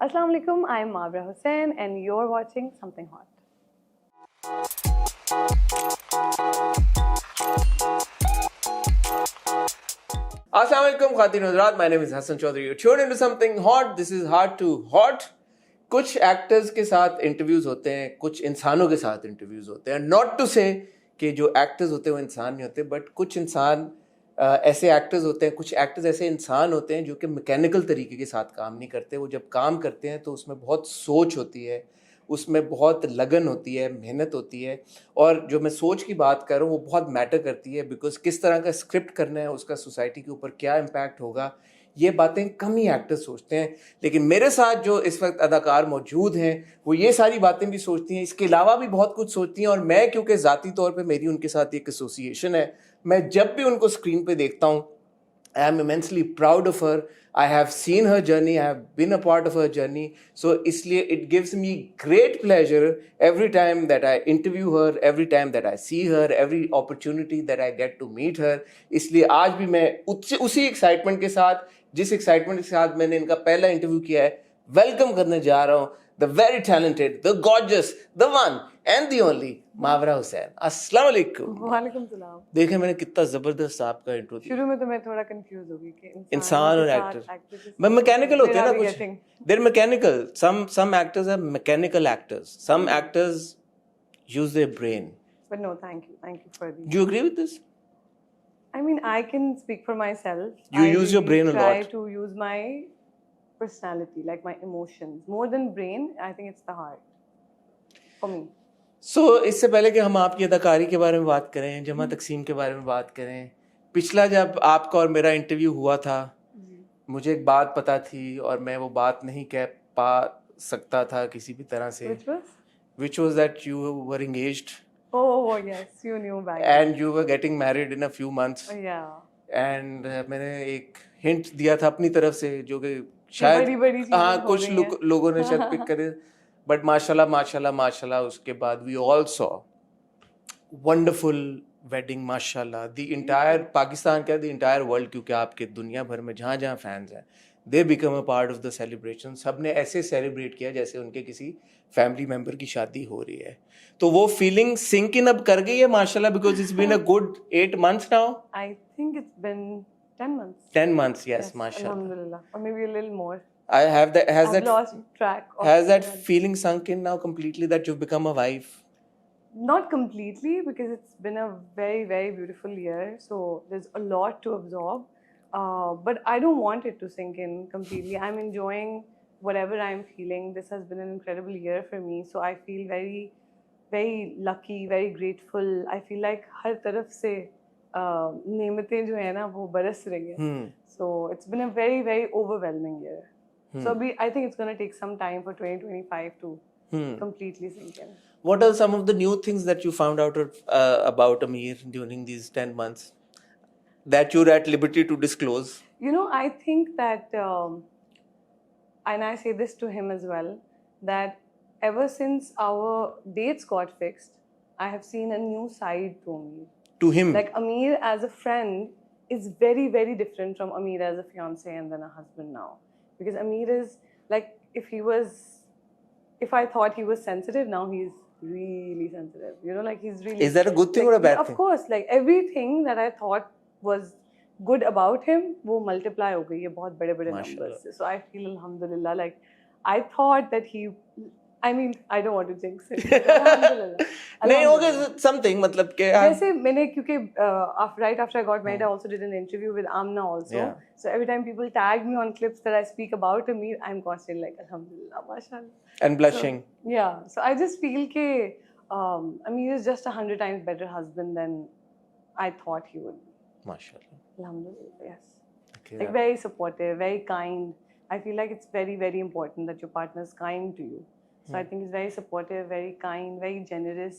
Assalamu alaikum, I am Mavra Hussain and you're watching Something Hot. Assalamu alaikum, Khatin Hazrat. My name is Hassan Chaudhary. You're tuned into Something Hot. This is Hard to Hot. कुछ actors के साथ interviews होते हैं, कुछ इंसानों के साथ interviews होते हैं. नॉट टू से कि जो एक्टर्स होते हैं वो इंसान नहीं होते, बट कुछ इंसान ऐसे एक्टर्स होते हैं, कुछ एक्टर्स ऐसे इंसान होते हैं जो कि मैकेनिकल तरीके के साथ काम नहीं करते. वो जब काम करते हैं तो उसमें बहुत सोच होती है, उसमें बहुत लगन होती है, मेहनत होती है. और जो मैं सोच की बात कर रहा हूँ वो बहुत मैटर करती है, बिकॉज किस तरह का स्क्रिप्ट करना है, उसका सोसाइटी के ऊपर क्या इम्पैक्ट होगा, ये बातें कम ही एक्टर्स सोचते हैं. लेकिन मेरे साथ जो इस वक्त अदाकार मौजूद हैं वो ये सारी बातें भी सोचती हैं, इसके अलावा भी बहुत कुछ सोचती हैं. और मैं क्योंकि ज़ाती तौर पे मेरी उनके साथ एक एसोसिएशन है, मैं जब भी उनको स्क्रीन पे देखता हूँ, I am immensely proud of her. I have seen her journey. I have been a part of her journey. So इसलिए it gives me great pleasure every time that I interview her, every time that I see her, every opportunity that I get to meet her. इसलिए आज भी मैं उसी excitement के साथ, जिस excitement के साथ मैंने इनका पहला इंटरव्यू किया है, वेलकम करने जा रहा हूँ the very talented, the gorgeous, the one and the only मावरा Hussain. अस्सलाम वालेकुम. वालेकुम सलाम. देखें मैंने कितना जबरदस्त आपका इंट्रो दिया. शुरू में तो मैं थोड़ा कंफ्यूज हो गई कि इंसान और एक्टर मैं मैकेनिकल होते हैं ना कुछ. There mechanical. some actors are mechanical actors. Some actors use their brain. But no, thank you for this. Do you agree with this? I mean, I can speak for myself. You use your brain a lot. I try to use my personality, like my emotions. More than brain, I think it's the heart for me. So, इससे पहले कि हम आपकी अदाकारी के बारे में बात करें, जमा तकसीम के बारे में बात करें, पिछला जब आपका और मेरा इंटरव्यू हुआ था, मुझे एक बात पता थी और मैं वो बात नहीं कह पा सकता था किसी भी तरह से. Which was that you were engaged. Oh yes, you knew back. And you were getting married in a few months. Yeah. And मैंने एक हिंट दिया था अपनी तरफ से, जो कि शायद हाँ कुछ लोगों ने शायद पिक करे. बट माशाल्लाह उसके बाद we all saw wonderful wedding. माशाल्लाह द इंटायर पाकिस्तान का, द इंटायर वर्ल्ड, क्योंकि आपके दुनिया भर में जहाँ जहाँ फैंस हैं, they become a part of the celebration. सब ने ऐसे सेलिब्रेट किया जैसे उनके किसी फैमिली मेम्बर की शादी हो रही है. तो वो फीलिंग सिंक इन अब कर गई है माशाल्लाह, because it's been a good 8 months now. I think it's been 10 months. 10 months, yes, mashallah. Alhamdulillah. Or maybe a little more. I've lost track. Has that feeling sunk in now completely that you've become a wife? Not completely, because it's been a very, very beautiful year. So there's a lot to absorb. But I don't want it to sink in completely. I'm enjoying whatever I'm feeling. This has been an incredible year for me. So I feel very, very lucky, very grateful. I feel like हर तरफ से नेमतें जो है ना वो बरस रही हैं. So it's been a very, very overwhelming year. So I think it's going to take some time for 2025 to completely sink in. What are some of the new things that you found out about Amir during these 10 months that you're at liberty to disclose? You know, I think that, and I say this to him as well, that ever since our dates got fixed, I have seen a new side to Amir. To him? Like Amir as a friend is very, very different from Amir as a fiance and then a husband now. Because Amir is like, if I thought he was sensitive, now he's really sensitive. You know, like he's really. Is that a good thing or a bad thing? Of course, like everything that I thought was good about him, वो multiply हो गई है बहुत बड़े numbers से. So I feel Alhamdulillah, like I thought that he. I mean, I don't want to jinx it. नहीं होगा something, मतलब कि जैसे मैंने क्योंकि right after I got married, I also did an interview with Amna also. Yeah. So every time people tag me on clips that I speak about Amir, I'm constantly like Alhamdulillah, mashallah. And blushing. So, yeah. So I just feel कि Amir is just 100 times better husband than I thought he would be. Mashallah. Alhamdulillah, yes. Okay, like very supportive, very kind. I feel like it's very, very important that your partner is kind to you. So I think he's very supportive, very kind, very generous.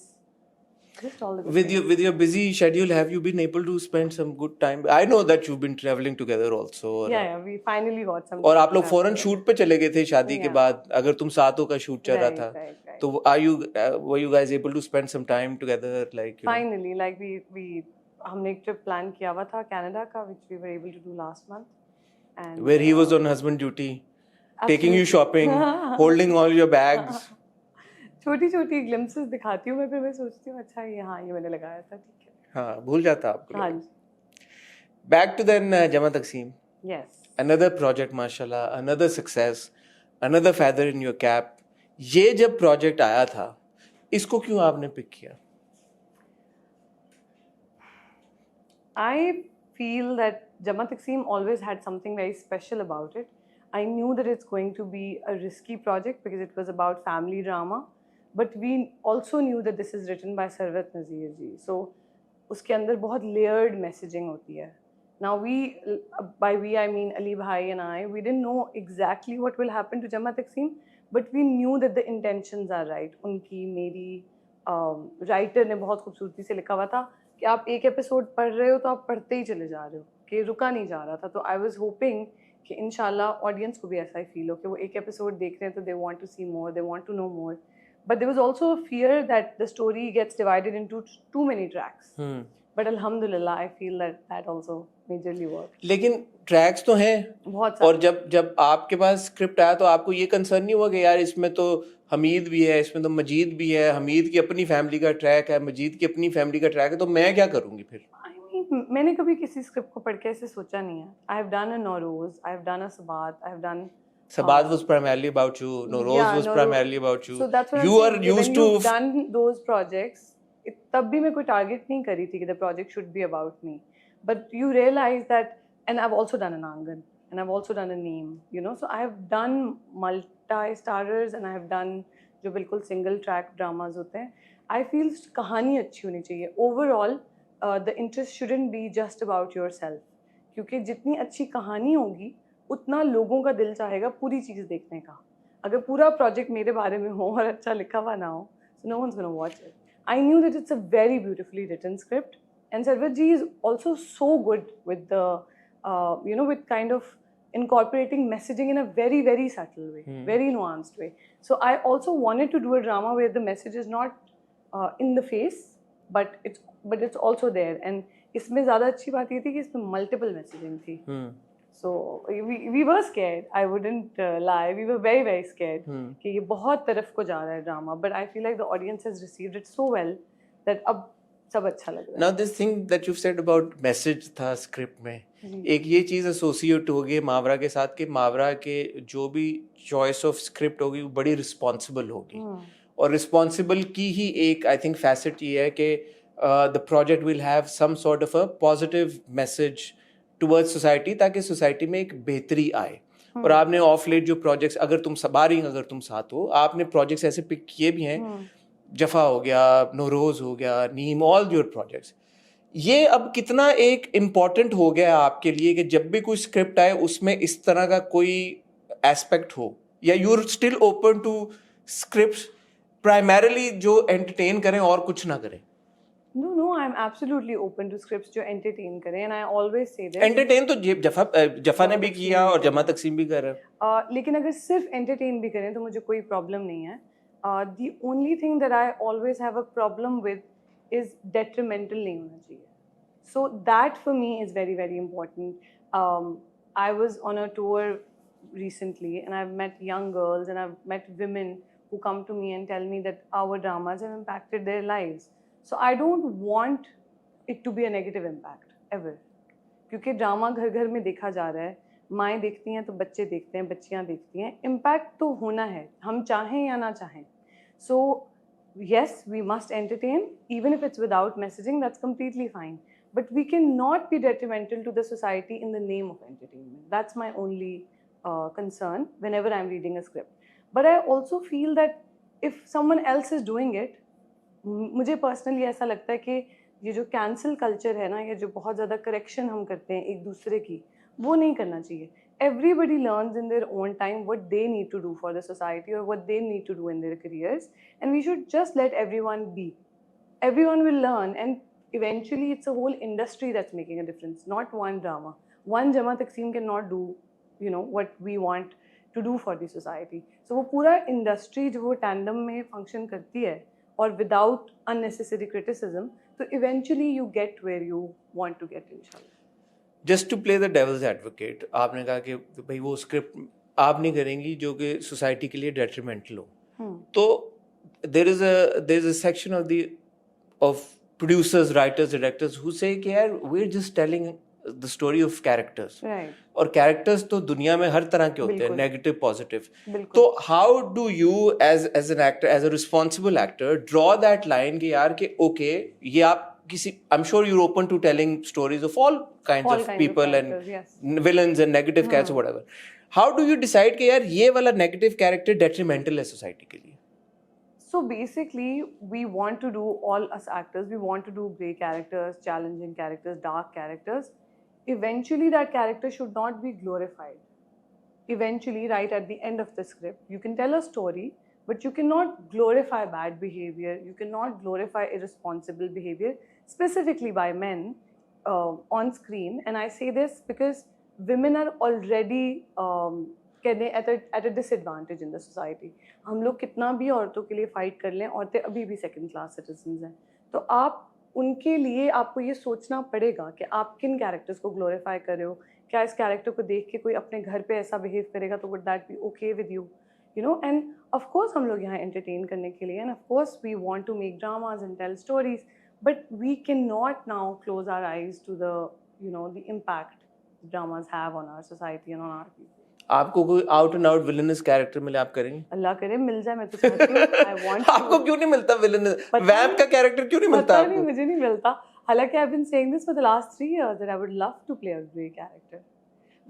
Just all the good with your busy schedule, have you been able to spend some good time? I know that you've been traveling together also. Yeah, we finally got some. और आप लोग फौरन shoot पे चले गए थे शादी के बाद, अगर तुम सातों का शूट चल रहा था, तो were you guys able to spend some time together, like? Finally, like we हमने एक ट्रिप प्लान किया हुआ था कनाडा का, which we were able to do last month. And where he was on husband duty. taking you shopping, holding all your bags. छोटी छोटी glimpses दिखाती हूँ मैं, फिर मैं सोचती हूँ अच्छा ये हाँ ये मैंने लगाया था, ठीक है. हाँ, भूल जाता आपको. हाँ जी. Back to then Jama Takseem. Yes. Another project, mashallah, another success, another feather in your cap. ये जब project आया था, इसको क्यों आपने pick किया? I feel that Jama Takseem always had something very special about it. I knew that it's going to be a risky project because it was about family drama, but we also knew that this is written by Sarwat Nazir ji. So उसके अंदर बहुत layered messaging होती है. Now by we I mean Ali Bhai and I, we didn't know exactly what will happen to Jama Takseem, but we knew that the intentions are right. उनकी मेरी writer ने बहुत खूबसूरती से लिखा हुआ था कि आप एक एपिसोड पढ़ रहे हो तो आप पढ़ते ही चले जा रहे हो, कि रुका नहीं जा रहा था. तो आई वॉज होपिंग कि इंशाल्लाह ऑडियंस को भी ऐसा ही फील हो कि वो एक एपिसोड देख रहे हैं तो they want to see more, they want to know more. But there was also a fear that the story gets divided into too many tracks. But अल्हम्दुलिल्लाह I feel that also majorly work. लेकिन tracks तो हैं बहुत. और जब आपके पास script आया तो आपको ये कंसर्न नहीं हुआ कि यार इसमें तो हमीद भी है, इसमें तो मजीद भी है, हमीद की अपनी फैमिली का ट्रैक है, मजीद की अपनी फैमिली का ट्रैक है, तो मैं क्या करूँगी फिर? मैंने कभी किसी स्क्रिप्ट को पढ़ के ऐसे सोचा नहीं है. I have done a Nauroz, I have done a Sabaat, I have done Sabat was primarily about you, Noroz was primarily about you. So that's what you I'm are saying. used when to you've done those projects, तब भी मैं कोई target नहीं करी थी कि the project should be about me. But you realize that, and I've also done an Angan, and I've also done a Neem, you know. So I have done multi-starrers and I have done जो बिल्कुल single track dramas होते हैं. I feel कहानी अच्छी होनी चाहिए. Overall, the interest shouldn't be just about yourself. क्योंकि जितनी अच्छी कहानी होगी उतना लोगों का दिल चाहेगा पूरी चीज़ देखने का. अगर पूरा प्रोजेक्ट मेरे बारे में हो और अच्छा लिखा हुआ ना हो, so no one's going to watch it. I knew that it's a very beautifully written script, and Sarwat ji is also so good with the, with kind of incorporating messaging in a very, very subtle way, very nuanced way. So I also wanted to do a drama where the message is not in the face, but it's also there. And इसमें ज़्यादा अच्छी बात ये थी कि इसमें multiple messaging थी. So we were scared. I wouldn't lie. We were very, very scared कि ये बहुत तरफ को जा रहा है drama. But I feel like the audience has received it so well that अब सब अच्छा लग रहा है. Now this thing that you've said about message था स्क्रिप्ट में, एक ये चीज़ एसोसिएट हो गई मावरा के साथ कि मावरा के जो भी चॉइस ऑफ स्क्रिप्ट होगी वो बड़ी रिस्पॉन्सिबल होगी. और रिस्पॉन्सिबल की ही एक आई थिंक फैसेट ये है कि the project will have some sort of a positive message towards society, ताकि सोसाइटी में एक बेहतरी आए. और आपने ऑफ लेट जो प्रोजेक्ट्स, अगर तुम साथ हो, आपने प्रोजेक्ट्स ऐसे पिक किए भी हैं, जफा हो गया, नौरोज हो गया, नीम, ऑल योर प्रोजेक्ट्स. ये अब कितना एक इम्पॉर्टेंट हो गया आपके लिए कि जब भी कोई स्क्रिप्ट आए उसमें इस तरह का कोई एस्पेक्ट हो, या you are still open to scripts primarily जो एंटरटेन करें और कुछ ना करें? No, I'm absolutely open to scripts जो entertain करें, and I always say that. Entertain तो जफा ने भी किया और जमा तकसीम भी कर रहा है. लेकिन अगर सिर्फ entertain भी करें तो मुझे कोई problem नहीं है. The only thing that I always have a problem with is detrimental नहीं होना चाहिए. So that for me is very, very important. I was on a tour recently and I've met young girls and I've met women who come to me and tell me that our dramas have impacted their lives. So I don't want it to be a negative impact ever. क्योंकि drama घर घर में देखा जा रहा है, माएँ देखती हैं तो बच्चे देखते हैं, बच्चियाँ देखती हैं. इम्पैक्ट तो होना है, हम चाहें या ना चाहें. So yes, we must entertain, even if it's without messaging, that's completely fine. But we cannot be detrimental to the society in the name of entertainment. That's my only concern whenever I'm reading a script. But I also feel that if someone else is doing it, मुझे personally ऐसा लगता है कि ये जो cancel culture है ना, ये जो बहुत ज़्यादा करेक्शन हम करते हैं एक दूसरे की, वो नहीं करना चाहिए. Everybody learns in their own time what they need to do for the society or what they need to do in their careers, and we should just let everyone be. Everyone will learn, and eventually it's a whole industry that's making a difference, not one drama. One Jama Takseem cannot do, what we want to do for the society. So वो पूरा industry जो वो tandem में function करती है, or without unnecessary criticism, so eventually you get where you want to get, inshallah. Just to play the devil's advocate, आपने कहा कि भाई वो स्क्रिप्ट आप नहीं करेंगी जो कि सोसाइटी के लिए डेट्रीमेंटल हो. Hmm. तो there is a section of producers, writers, directors who say कि यार we're just telling the story of characters. Right. और characters तो दुनिया में हर तरह के होते हैं, बिल्कुल. negative, positive. बिल्कुल. तो how do you as an actor, as a responsible actor, draw that line कि यार कि okay ये आप किसी, I'm sure you're open to telling stories of all kinds of people characters, and yes. villains and negative characters, whatever. How do you decide कि यार ये वाला negative character detrimental है society के लिए? So basically, we want to do, all us actors, we want to do great characters, challenging characters, dark characters. Eventually, that character should not be glorified. Eventually, right at the end of the script, you can tell a story, but you cannot glorify bad behavior. You cannot glorify irresponsible behavior, specifically by men on screen. And I say this because women are already at a disadvantage in the society. हम लोग कितना भी औरतों के लिए fight कर लें, औरतें अभी भी सेकंड क्लास सिटीजन्स हैं. तो आप उनके लिए आपको ये सोचना पड़ेगा कि आप किन कैरेक्टर्स को ग्लोरीफाई कर रहे हो. क्या इस कैरेक्टर को देख के कोई अपने घर पे ऐसा बिहेव करेगा तो would that be okay with you, you know. And of course हम लोग यहाँ एंटरटेन करने के लिए, and of course we want to make dramas and tell stories, but we can not now close our eyes to the, you know, the impact dramas have on our society and on our people. आपको कोई out and out villainous character मिले, आप करेंगे? अल्लाह करे मिल जाए, मैं तो चाहती हूँ. I want. आपको क्यों नहीं मिलता विलेनस? वैम्प का कैरेक्टर क्यों नहीं मिलता आपको? नहीं, मुझे नहीं मिलता. हालांकि I have been saying this for the last 3 years that I would love to play a great character.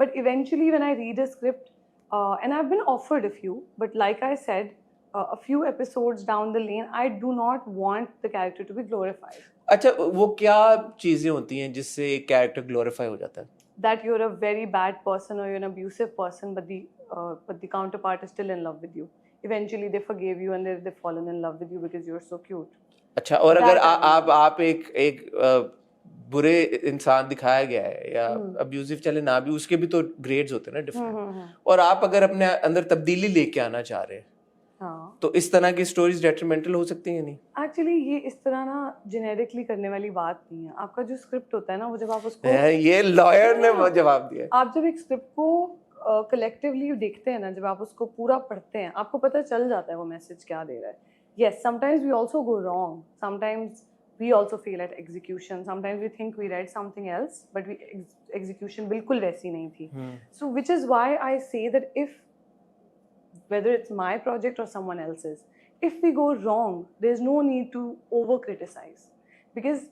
But eventually when I read a script, and I've been offered a few, but like I said, a few episodes down the lane, I do not want the character to be glorified. अच्छा, वो क्या चीजें होती हैं जिससे एक character glorify हो जाता है? That you're a very bad person or you're an abusive person, but the counterpart is still in love with you. Eventually they forgave you and they've fallen in love with you because you're so cute. अच्छा, और अगर आप एक बुरे इंसान दिखाया गया है या अब्यूजिव चले ना भी, उसके भी तो ग्रेड्स होते हैं ना डिफरेंट, और आप अगर अपने अंदर तब्दीली लेके आना चाह रहे हैं, हाँ, तो इस तरह की स्टोरीज डेट्रीमेंटल हो सकती हैं? नहीं, एक्चुअली ये इस तरह ना जेनेरिकली करने वाली बात नहीं है. आपका जो स्क्रिप्ट होता है ना, वो जब आप उसको, ये लॉयर ने जवाब दिया. आप जब एक स्क्रिप्ट को कलेक्टिवली देखते हैं ना, जब आप उसको पूरा पढ़ते हैं, आपको पता चल जाता है वो मैसेज क्या दे रहा है. Yes, sometimes we also go wrong. Sometimes we also fail at execution. Sometimes we think we read something else, but execution बिल्कुल वैसी नहीं थी. So which is why I say that if, whether it's my project or someone else's, if we go wrong, there's no need to over criticize, because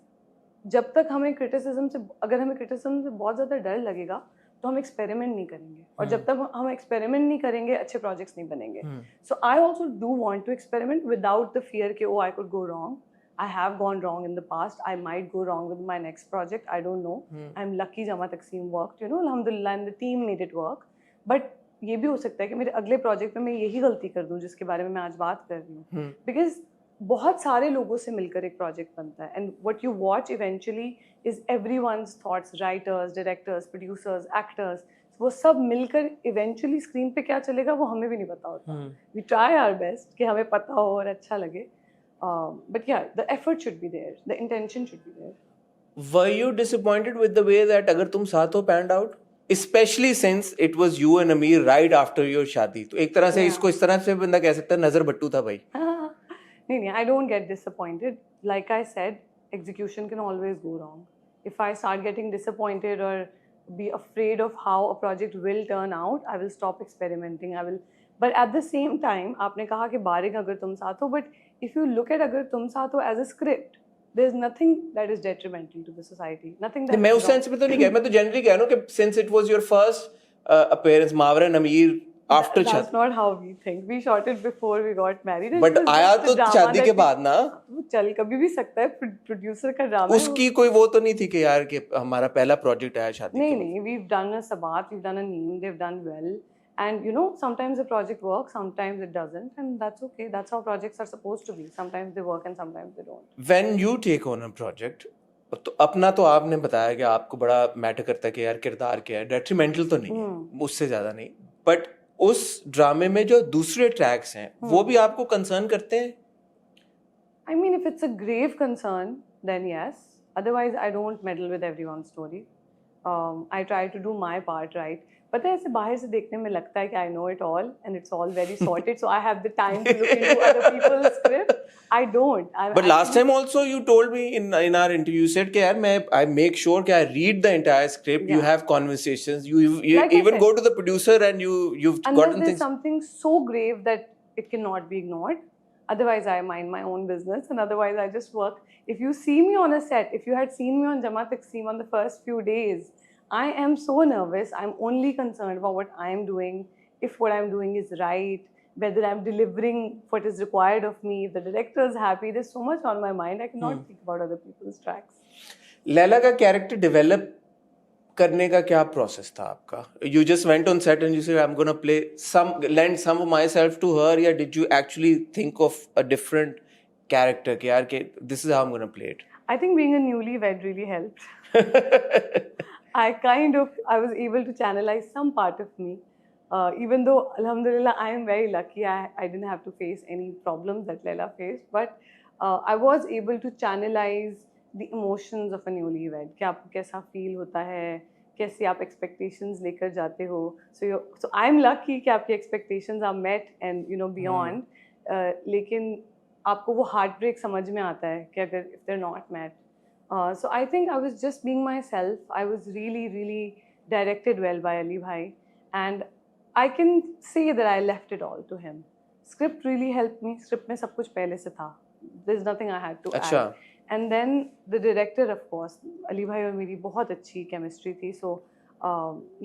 जब तक हमें criticism से, अगर हमें criticism से बहुत ज़्यादा डर लगेगा तो हम एक्सपेरिमेंट नहीं करेंगे, और जब तक हम एक्सपेरिमेंट नहीं करेंगे अच्छे प्रोजेक्ट्स नहीं बनेंगे. So I also do want to experiment without the fear कि oh I could go wrong. I have gone wrong in the past, I might go wrong with my next project, I don't know. I am lucky Jama Taqseem work, you know, अल्हम्दुलिल्लाह, and the team made it work. But ये भी हो सकता है कि मेरे अगले project में मैं यही गलती कर दूँ जिसके बारे में मैं आज बात कर रही हूँ, बिकॉज बहुत सारे लोगों से मिलकर एक प्रोजेक्ट बनता है. And what you watch eventually is everyone's thoughts, writers, directors, producers, actors, वो सब मिलकर इवेंचुअली स्क्रीन पे क्या चलेगा वो हमें भी नहीं पता होता. वी ट्राई आवर बेस्ट कि हमें पता हो और अच्छा लगे, but yeah the effort should be there, the intention should be there. Were you disappointed with the way that अगर तुम साथ हो panned out, especially since it was you and Ameer right after your शादी? तो एक तरह से इसको इस तरह से बंदा कह सकता है, नजर बट्टू था भाई. नहीं, I don't get disappointed. Like I said, execution can always go wrong. If I start getting disappointed or be afraid of how a project will turn out, I will stop experimenting. But at the same time, आपने कहा कि बारिक अगर तुम साथ हो, but if you look at अगर तुम साथ हो as a script, there is nothing that is detrimental to the society. Nothing that. मैं उस सेंस में तो नहीं कह, मैं तो जनरली कह रहा हूँ कि since it was your first appearance, मावरा and Ameer after शादी. That's not how we think. We shot it before we got married. But आया तो शादी के बाद ना. वो चल कभी भी सकता है, प्रोड्यूसर का ड्रामा. उसकी कोई वो तो नहीं थी कि यार कि हमारा पहला प्रोजेक्ट आया शादी. नहीं, we've done a Sabat, we've done a Neem, they've done well. And you know, sometimes the project works, sometimes it doesn't, and that's okay. That's how projects are supposed to be. Sometimes they work and sometimes they don't. When you take on a project, तो अपना तो आपने बताया कि आपको बड़ा matter करता है कि यार किरदार क्या है, डेट्रीमेंटल तो नहीं है, उससे ज्यादा नहीं, बट उस ड्रामे में जो दूसरे ट्रैक्स हैं वो भी आपको कंसर्न करते हैं? I mean, if it's a grave concern, then yes. Otherwise, I don't meddle with everyone's story. I try to do my part right. पता है ऐसे बाहर से देखने में लगता है कि I know it all and it's all very sorted, so I have the time to look into other people's script. I don't. But last time also you told me in our interview, you said कि यार मैं I make sure कि I read the entire script. You Yeah. have conversations. You Like I even said, go to the producer and you've unless gotten there's things. something so grave that it cannot be ignored. Otherwise, I mind my own business, and otherwise, I just work. If you see me on a set, if you had seen me on Jama Taqseem on the first few days, I am so nervous. I'm only concerned about what I am doing, if what I'm doing is right, whether I'm delivering what is required of me, if the director is happy. There's so much on my mind. I cannot think about other people's tracks. Laila का character develop करने का क्या process था आपका? You just went on set and you said I'm going to play lend some of myself to her, या did you actually think of a different character कि यार कि this is how I'm going to play it? I think being a newlywed really helped. I was able to channelize some part of me. Even though, alhamdulillah, I am very lucky. I didn't have to face any problems that Laila faced. But I was able to channelize the emotions of a newlywed. कि आपको कैसा feel होता है, कैसे आप expectations लेकर जाते हो. So I'm lucky कि आपकी expectations are met and beyond. लेकिन आपको वो heartbreak समझ में आता है कि अगर if they're not met. So I think I was just being myself. I was really, really directed well by Ali Bhai, and I can say that I left it all to him. Script really helped me. Script में सब कुछ पहले से था. There's nothing I had to add. And then the director, of course, Ali Bhai और मेरी बहुत अच्छी chemistry थी. So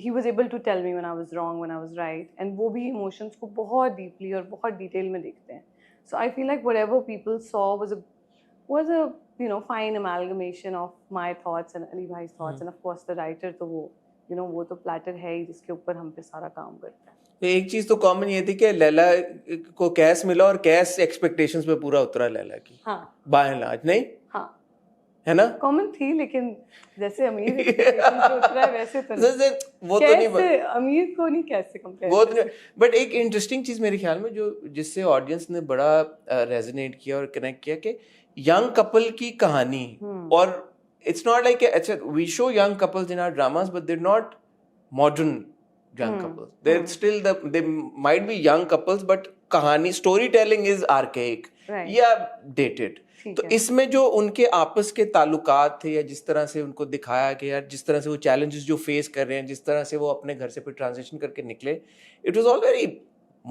he was able to tell me when I was wrong, when I was right, and वो भी emotions को बहुत deeply और बहुत detail में देखते हैं. So I feel like whatever people saw was a fine amalgamation of my thoughts and Ali Bhai's thoughts, and of course the writer तो वो तो platter है ही जिसके ऊपर हम पे सारा काम करता है. तो एक चीज तो कॉमन ये थी कि लैला को कैश मिला और कैश एक्सपेक्टेशंस पे पूरा उतरा लैला की. हाँ. बाय एंड लार्ज नहीं. हाँ. है ना? कॉमन थी, लेकिन जैसे अमीर एक्सपेक्टेशंस पे उतरा है वैसे तो नहीं. वो तो नहीं. कैसे अमीर को नहीं कैसे कंपेयर. वो तो बट एक इंटरेस्टिंग चीज मेरे ख्याल में जो जिससे ऑडियंस ने बड़ा रेजोनेट किया और कनेक्ट किया कि यंग कपल की कहानी. और इट्स नॉट लाइक अच्छा we show young couples in our dramas but they are not modern young couples. They're still they might be young couples, but कहानी story telling is archaic या dated. तो इसमें जो उनके आपस के ताल्लुकात थे या जिस तरह से उनको दिखाया कि यार जिस तरह से वो challenges जो face कर रहे हैं, जिस तरह से वो अपने घर से फिर transition करके निकले, it was all very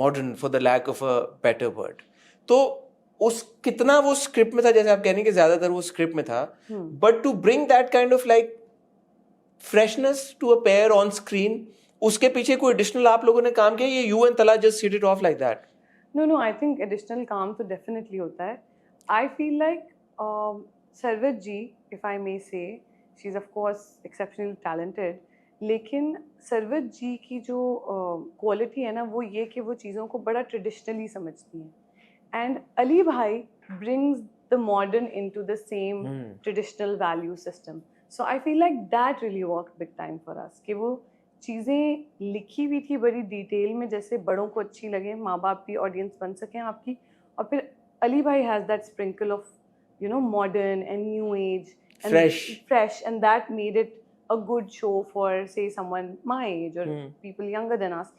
modern for the lack of a better word. तो उस कितना वो स्क्रिप्ट में था, जैसे आप कह रहे हैं कि ज्यादातर वो स्क्रिप्ट में था, but to bring that kind of like freshness to appear on screen, उसके पीछे कोई एडिशनल आप लोगों ने काम किया, ये you and Talha just hit it off like that? No I think additional काम तो डेफिनेटली होता है. I feel like Sarwat ji, if I may say, she is of course exceptionally talented, लेकिन सरवत जी की जो क्वालिटी है ना वो ये कि वो चीज़ों को बड़ा ट्रेडिशनली समझती हैं. एंड अली भाई brings the modern into the same traditional value system. So I feel like that really work big time for us कि वो चीज़ें लिखी हुई थी बड़ी डिटेल में, जैसे बड़ों को अच्छी लगे, माँ बाप भी ऑडियंस बन सकें आपकी. और फिर अली भाई has that sprinkle of modern and new age and fresh, and that made it a good show for say someone my age or people younger than us.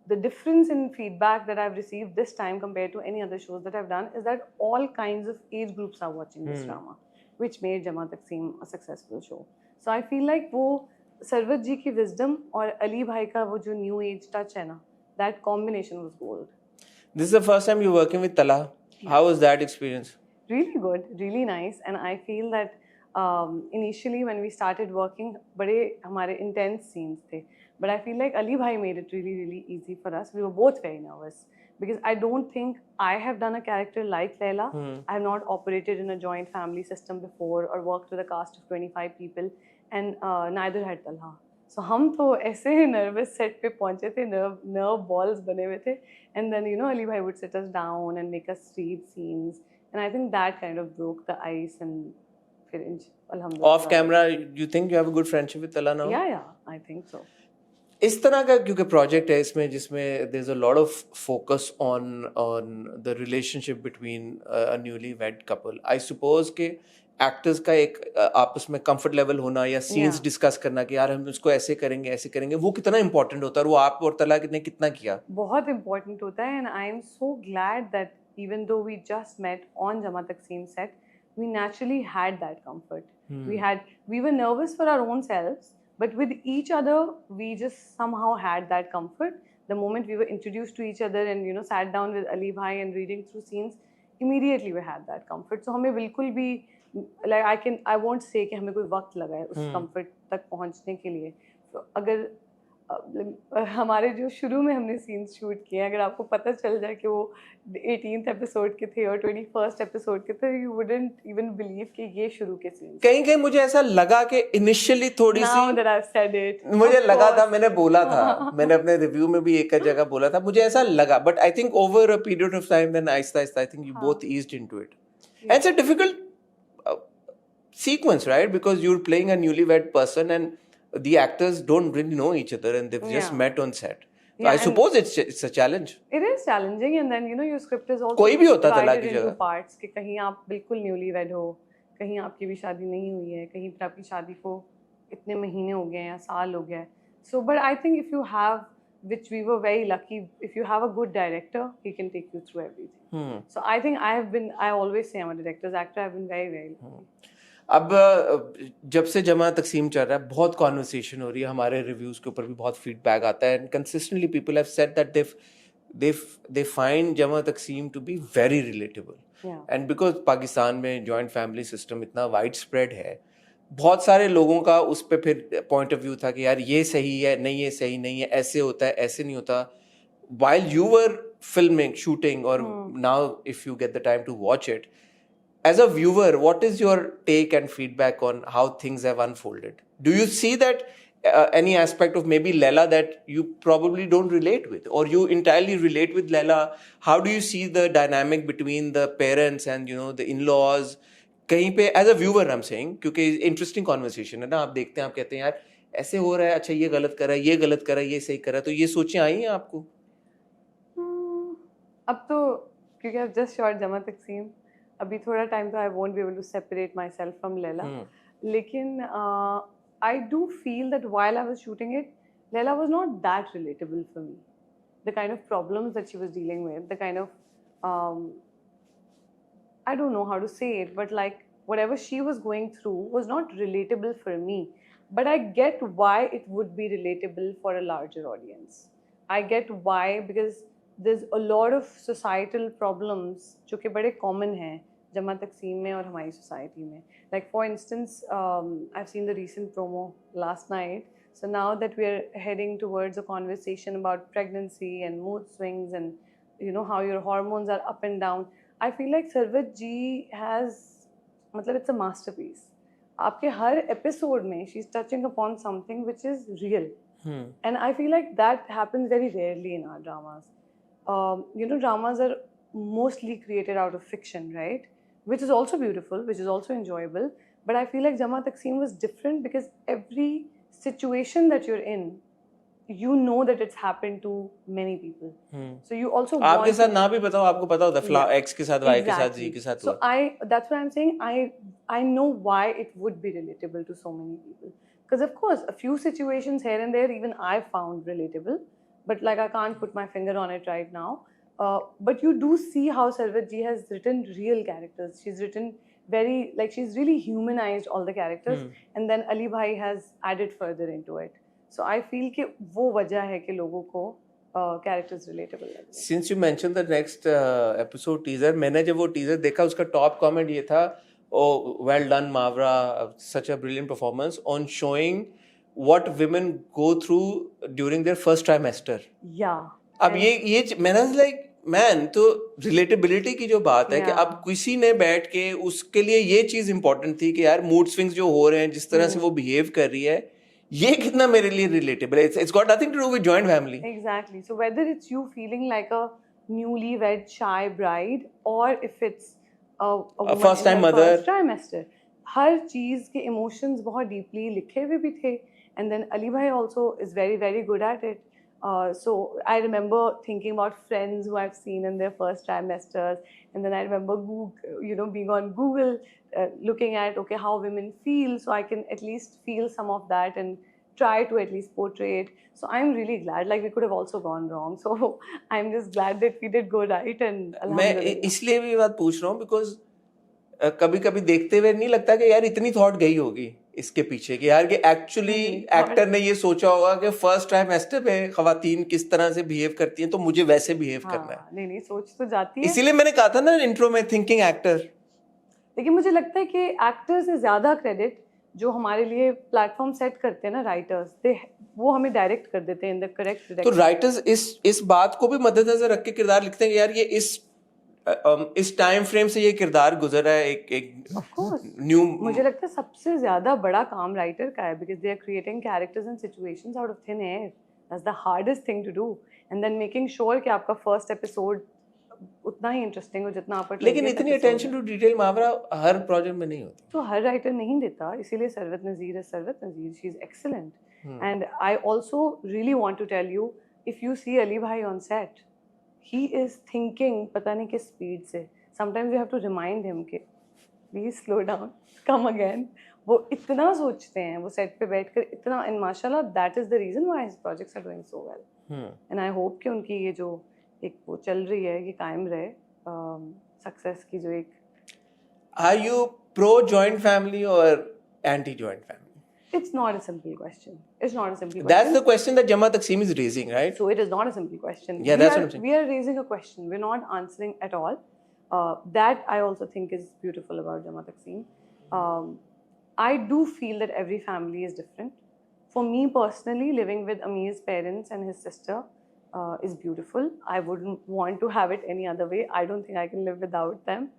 The difference in feedback that I've received this time compared to any other shows that I've done is that all kinds of age groups are watching this drama, which made Jama Taqseem a successful show. So I feel like वो सरवत जी की wisdom और अली भाई का वो जो new age touch है ना, that combination was gold. This is the first time you're working with Tala. Yeah. How was that experience? Really good, really nice, and I feel that initially when we started working, बड़े हमारे intense scenes थे, but I feel like Ali bhai made it really, really easy for us. We were both very nervous because I don't think I have done a character like Laila. I have not operated in a joint family system before or worked with a cast of 25 people, and neither had Talha. So हम तो ऐसे nervous set पे पहुँचे थे, nerve balls बने हुए थे, and then Ali bhai would sit us down and make us read scenes, and I think that kind of broke the ice. And फिर alhamdulillah. Off camera, you think you have a good friendship with Tala now? Yeah, I think so. इस तरह का क्योंकि project है इसमें जिसमें there is a lot of focus on the relationship between a newly wed couple, I suppose के actors का एक आपस में कंफर्ट लेवल होना या सीन्स Yeah. डिस्कस करना कि यार हम इसको ऐसे करेंगे, वो कितना इंपॉर्टेंट होता है और वो आप और तला ने कितना किया? बहुत important होता है, and I am so glad that even though we just met on Jama Takseem set, we naturally had that comfort. We were nervous for our own selves, but with each other, we just somehow had that comfort. The moment we were introduced to each other and sat down with Ali Bhai and reading through scenes, immediately we had that comfort. So हमें बिल्कुल भी like I won't say कि हमें कोई वक्त लगा है उस comfort तक पहुंचने के लिए. So अगर हमारे जो शुरू में हमने सीन्स शूट किए, अगर आपको पता चल जाए कि वो 18th एपिसोड के थे और 21st एपिसोड के थे, यू वुडंट इवन बिलीव कि ये शुरू के सीन्स. कहीं मुझे ऐसा लगा कि इनिशियली थोड़ी Now C that I've said it, मुझे of लगा था, course. मैंने बोला था, मैंने अपने रिव्यू में भी एक जगह बोला था, मुझे ऐसा लगा, but I think over a period of time then आहिस्ता आहिस्ता I think you both eased into it. And it's a difficult sequence, right? Because you're playing a newlywed person and the actors don't really know each other and they've just met on set. So Yeah, I and suppose it's a challenge. It is challenging, and then your script is also कोई भी होता था divided की into जगह. parts कि कहीं आप बिल्कुल न्यूलीवेड हो, कहीं आपकी भी शादी नहीं हुई है, कहीं पर आपकी शादी को इतने महीने हो गए हैं या साल हो गया है. So but I think if you have, which we were very lucky, if you have a good director, he can take you through everything. So I think I always say I'm a director's actor. I've been very, very lucky. अब जब से जमा तकसीम चल रहा है, बहुत conversation हो रही है, हमारे रिव्यूज के ऊपर भी बहुत फीडबैक आता है, and consistently people have said that they find Jama Taqseem to be very relatable. And because Pakistan में जॉइंट फैमिली सिस्टम इतना वाइड स्प्रेड है, बहुत सारे लोगों का उस पर फिर पॉइंट ऑफ व्यू था कि यार ये सही है, नहीं ये सही नहीं है, ऐसे होता है, ऐसे नहीं होता. while you were filming, shooting, or now if you get the time to watch it, as a viewer, what is your take and feedback on how things have unfolded? Do you see that any aspect of maybe Leila that you probably don't relate with, or you entirely relate with Leila? How do you see the dynamic between the parents and the in-laws? कहीं पे as a viewer I'm saying, क्योंकि interesting conversation है ना, आप देखते हैं, आप कहते हैं यार ऐसे हो रहा है, अच्छा ये गलत कर रहा है, ये गलत कर रहा है, ये सही कर रहा है, तो ये सोचें आई हैं आपको? अब तो क्योंकि I've just shot जमा तकसीम, अभी थोड़ा टाइम तो I won't be able to separate myself from Leila. लेकिन I do feel that while I was shooting it, Leila was not that relatable for me. The kind of problems that she was dealing with, the kind of I don't know how to say it, but like whatever she was going through was not relatable for me. But I get why it would be relatable for a larger audience. I get why, because there's a lot of societal problems जो कि बड़े common हैं जमा तकसीम में और हमारी society में. Like for instance, I've seen the recent promo last night. So now that we're heading towards a conversation about pregnancy and mood swings and how your hormones are up and down, I feel like Sarwat ji has, मतलब it's a masterpiece. आपके हर episode में she's touching upon something which is real. And I feel like that happens very rarely in our dramas. Dramas are mostly created out of fiction, right? Which is also beautiful, which is also enjoyable. But I feel like Jama Takseem was different because every situation that you're in, you know that it's happened to many people. So you also want आपके साथ ना भी बताओ, आपको पता होता है X के साथ, Y के साथ, Z के साथ. So that's why I'm saying I know why it would be relatable to so many people. Because of course, a few situations here and there, even I found relatable. But like I can't put my finger on it right now. But you do see how Sarwat ji has written real characters. She's written she's really humanized all the characters. And then Ali Bhai has added further into it. So I feel कि वो वजह है कि लोगों को characters relatable लगे. Since you mentioned the next episode teaser, मैंने जब वो teaser देखा, उसका top comment ये था, oh well done Mavra, such a brilliant performance on showing what women go through during their first trimester. Yeah. अब ये मैंने like man, तो रिलेटेबिलिटी की जो बात है कि अब किसी ने बैठ के उसके लिए ये चीज इंपॉर्टेंट थी कि यार मूड स्विंग्स जो हो रहे हैं, जिस तरह से वो बिहेव कर रही है, ये कितना मेरे लिए रिलेटेबल है. It's got nothing to do with joint family. Exactly. So whether it's you feeling like a newlywed shy bride or if it's a first time mother, first trimester, हर चीज के emotions बहुत deeply लिखे हुए भी थे. And then Ali Bhai also is very, very good at it. So I remember thinking about friends who I've seen in their first trimesters, and then I remember being on Google, looking at okay how women feel, so I can at least feel some of that and try to at least portray it. So I'm really glad. Like we could have also gone wrong. So I'm just glad that we did go right, and मैं alhamdulillah. इसलिए भी ये बात पूछ रहा हूँ because कभी कभी देखते हुए नहीं लगता कि यार इतनी थॉट गई होगी इसके पीछे कि यार कि एक्चुअली एक्टर ने ये सोचा होगा कि फर्स्ट ट्राइमेस्टर पे खवातीन किस तरह से बिहेव करती हैं तो मुझे वैसे बिहेव करना है. नहीं सोच तो जाती है. इसीलिए मैंने कहा था ना इंट्रो में थिंकिंग एक्टर. लेकिन मुझे लगता है कि एक्टर से ज्यादा क्रेडिट जो हमारे लिए प्लेटफॉर्म सेट करते हैं ना राइटर्स, वो हमें डायरेक्ट कर देते हैं इन द करेक्ट डायरेक्शन. तो राइटर्स इस बात को भी मद्देनजर रख के किरदार लिखते हैं कि यार ये इस टाइम फ्रेम से ये किरदार गुजरा है एक न्यू. मुझे लगता है सबसे ज्यादा बड़ा काम राइटर का है, because they are creating characters and situations out of thin air. That's the hardest thing to do, and then making sure कि आपका फर्स्ट एपिसोड उतना ही इंटरेस्टिंग हो जितना आप. लेकिन इतनी अटेंशन टू डिटेल महावरा हर प्रोजेक्ट में नहीं होती. तो हर राइटर नहीं देता, इसीलिए Sarwat Nazir she is excellent. And I also really want to tell you, if you see Ali भाई on set, he is thinking पता नहीं किस स्पीड से. sometimes you have to remind him कि please slow down, come again. वो इतना सोचते हैं वो सेट पे बैठकर इतना, and माशाल्लाह that is the reason why his projects are doing so well. and I hope कि उनकी ये जो एक वो चल रही है ये कायम रहे, सक्सेस की जो एक. Are you pro joint family or anti joint family? It's not a simple question. It's not a simple question. That's the question that Jamaat Takseem is raising, right? So it is not a simple question. Yeah, that's what I'm saying. We are raising a question. We're not answering at all. That I also think is beautiful about Jamaat Takseem. I do feel that every family is different. For me personally, living with Amir's parents and his sister is beautiful. I wouldn't want to have it any other way. I don't think I can live without them.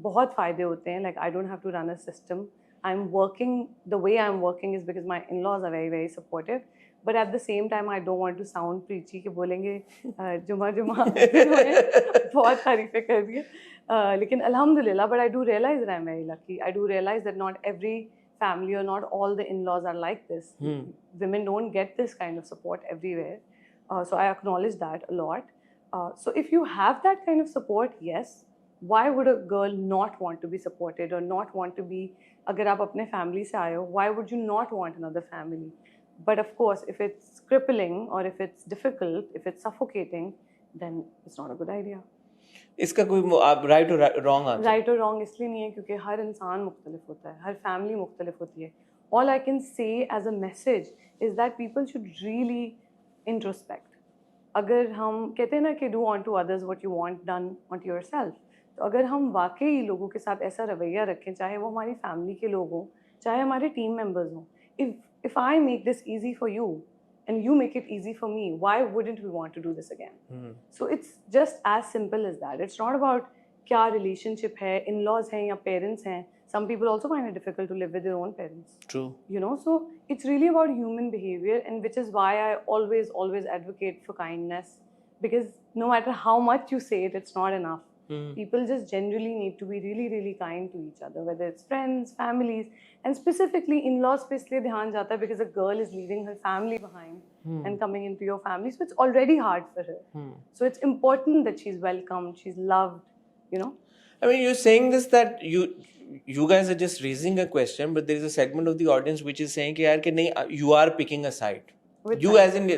बहुत फायदे होते हैं. Like I don't have to run a system. I'm working, the way I'm working is because my in-laws are very, very supportive. But at the same time, I don't want to sound preachy कि बोलेंगे जुमा बहुत तारीफें कर रही है. लेकिन alhamdulillah, but I do realize that I'm very lucky. I do realize that not every family or not all the in-laws are like this. Women don't get this kind of support everywhere. So I acknowledge that a lot. So if you have that kind of support, yes, why would a girl not want to be supported or not want to be, अगर आप अपने family से आए हो, why would you not want another family? But of course, if it's crippling or if it's difficult, if it's suffocating, then it's not a good idea. इसका कोई right or wrong answer? Right or wrong इसलिए नहीं है क्योंकि हर इंसान मुख्तलिफ होता है, हर family मुख्तलिफ होती है. All I can say as a message is that people should really introspect. अगर हम कहते हैं ना कि do unto others what you want done unto yourself, तो अगर हम वाकई लोगों के साथ ऐसा रवैया रखें, चाहे वो हमारी फैमिली के लोग हों, चाहे हमारे टीम मेंबर्स हों, if I make this easy for you and you make it easy for me, why wouldn't we want to do this again? So it's just as simple as that. It's not about क्या relationship है, in-laws हैं या parents हैं. Some people also find it difficult to live with their own parents. True. You know, so it's really about human behavior, and which is why I always advocate for kindness, because no matter how much you say it, it's not enough. People just generally need to be really, really kind to each other, whether it's friends, families, and specifically in-laws पे इसलिए ध्यान जाता है because a girl is leaving her family behind and coming into your family, so it's already hard for her. So it's important that she's welcomed, she's loved, you know. I mean, you're saying this that you guys are just raising a question, but there is a segment of the audience which is saying कि यार कि नहीं, you are picking a side. You as in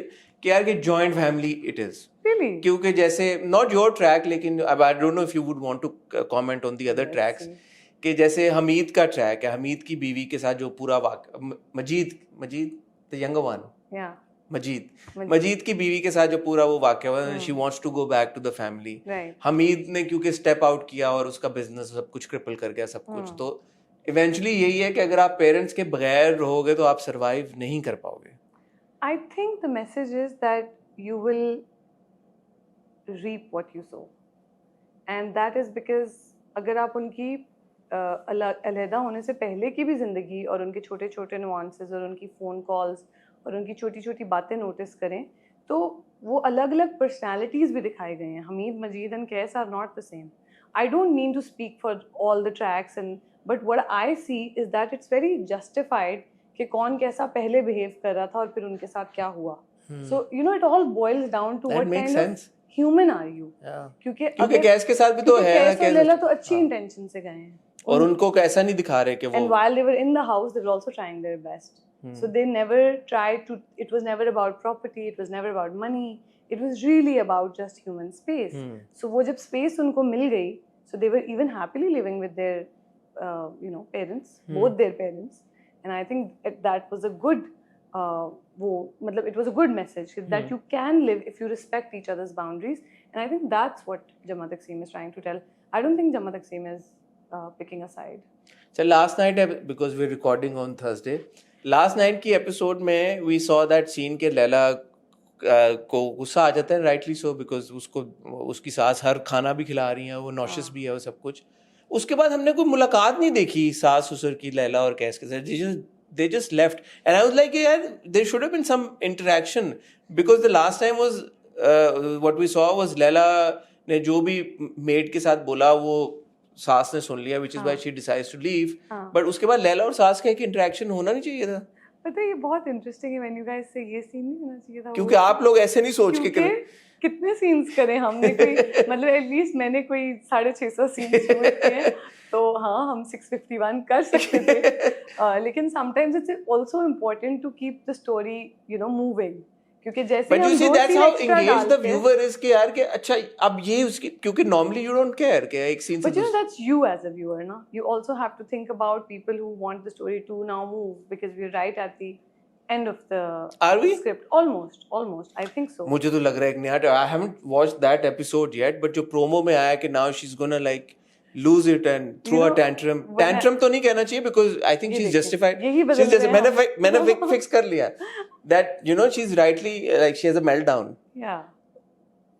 कि यार कि joint family it is. Really? क्योंकि जैसे not your track, लेकिन I don't know if you would want to comment on the other tracks. कि जैसे हमीद का ट्रैक है, हमीद की बीवी के साथ जो पूरा मजीद the younger one. Yeah. मजीद की बीवी के साथ जो पूरा वो वाक़या हुआ, she wants to go back to the family. Right. Hamid ने क्योंकि स्टेप आउट किया और उसका बिजनेस सब कुछ क्रिपल कर गया सब कुछ, तो इवेंचुअली यही है कि अगर आप पेरेंट्स के बगैर रहोगे तो आप सरवाइव नहीं कर पाओगे. I think the message is that you will reap what you sow, and that is because अगर आप उनकी अलहदा होने से पहले की भी ज़िंदगी और उनके छोटे छोटे नुआंसेस और उनकी फ़ोन कॉल्स और उनकी छोटी छोटी बातें नोटिस करें, तो वो अलग अलग पर्सनैलिटीज़ भी दिखाए गए हैं. Hamid, Majid and Qais are not the same. I don't mean to speak for all the tracks, and but what I see is that it's very justified कि कौन कैसा पहले बिहेव कर रहा था और फिर उनके साथ क्या हुआ. So it all boils down to That what makes kind sense. of human are you. Yeah. क्योंकि क्योंकि कैस के साथ भी तो है ना, कैस और लैला तो अच्छी इंटेंशन से गए हैं, और उनको ऐसा नहीं दिखा रहे कि वो and while they were in the house they were also trying their best. So they never tried to, it was never about property, it was never about money, it was really about just human space. So वो जब space उनको मिल गई, so they were even happily living with their parents, both their parents, and I think that was a good it was a good message that you can live if you respect each other's boundaries, and I think that's what Jamaat Takseem is trying to tell. I don't think Jamaat Takseem is picking a side. So last night, because we're recording on Thursday, last night की episode में we saw that scene के लैला को गुस्सा आ जाता है, rightly so, because उसकी सास हर खाना भी खिला रही है, वो nauseous भी है, वो सब कुछ. उसके बाद हमने कोई मुलाकात नहीं देखी सास ससुर की लैला और कैस के साथ. They just left, and I was like, yeah, there should have been some interaction, because the last time was what we saw was Laila ने जो भी maid के साथ बोला वो सास ने सुन लिया, which is why she decides to leave. But उसके बाद लैला और सास का एक इंटरेक्शन होना नहीं चाहिए था. पता है ये बहुत इंटरेस्टिंग है when you guys say ये सीन नहीं होना चाहिए था, क्योंकि आप लोग ऐसे नहीं सोच के कितने सीन्स करे हमने, कोई मतलब एटलीस्ट मैंने कोई 650 सीन्स शूट किए, तो हाँ हम 651 कर सकते थे, लेकिन sometimes it's also important to keep the story moving, क्योंकि जैसे But you see, that's how engaged the viewer is कि यार कि अच्छा अब ये उसकी, क्योंकि normally you don't care कि एक scene से But that's you as a viewer, na? You also have to think about people who want the story to now move, because we're right at the end of the script. Almost. I think so. मुझे तो लग रहा है कि यार I haven't watched that episode yet, but जो promo में आया कि now she's gonna like lose it and throw a tantrum. Tantrum तो नहीं कहना चाहिए, because I think she's justified. मैंने fix कर लिया that she's rightly like she has a meltdown. Yeah.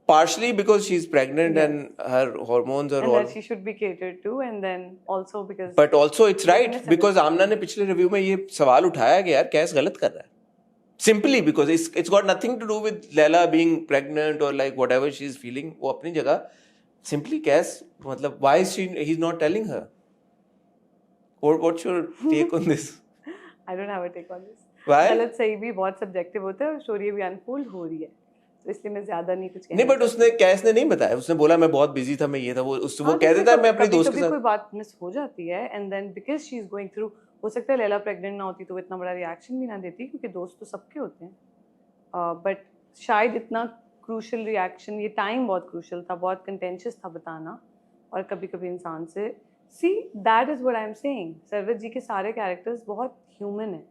Partially because she's pregnant and her hormones are all. And that she should be catered to, and then also because. But also it's right, because आमना ने पिछले review में ये सवाल उठाया कि यार कैस गलत कर रहा है. Simply because it's got nothing to do with Laila being pregnant or like whatever she's feeling. वो अपनी जगह. Simply कैस मतलब why is he's not telling her? What's your take on this? I don't have a take on this. Why? गलत सही भी बहुत subjective होता है, और स्टोरी भी अनफोल्ड हो रही है, तो इसलिए मैं ज्यादा नहीं कुछ नहीं, बट उसने कैस ने नहीं बताया, उसने बोला मैं बहुत बिजी था, मैं ये था, वो कह देता है मैं अपने दोस्त के साथ. कोई बात मिस हो जाती है, and then because she is going through, हो सकता है लैला प्रेग्नेंट ना होती तो वो इतना बड़ा रिएक्शन भी ना देती, क्योंकि दोस्त तो सबके होते हैं, बट शायद इतना क्रूशल रिएक्शन, ये टाइम बहुत क्रूशल था, बहुत कंटेंशियस था बताना, और कभी कभी इंसान से see that is what I am saying. Sarwat ji के सारे कैरेक्टर्स बहुत ह्यूमन है.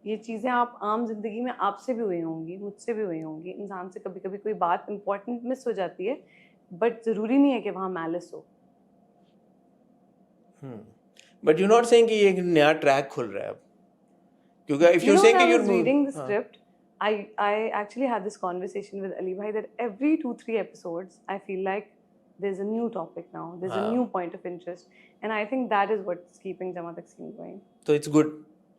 ये चीज़ें आप आम जिंदगी में आपसे भी हुई होंगी, मुझसे भी हुई होंगी. इंसान से कभी कभी कोई बात इंपॉर्टेंट मिस हो जाती है, बट ज़रूरी नहीं है कि वहाँ मैलिस हो. बट यू नॉट सेइंग कि ये एक नया ट्रैक खुल रहा है अब, क्योंकि इफ यू सेइंग कि you reading the script, I actually had this conversation with Ali Bhai that every 2-3 episodes I feel like there's a new topic now, there's a new point of interest, and I think that is what's keeping Jamaat Takseem going. So it's good.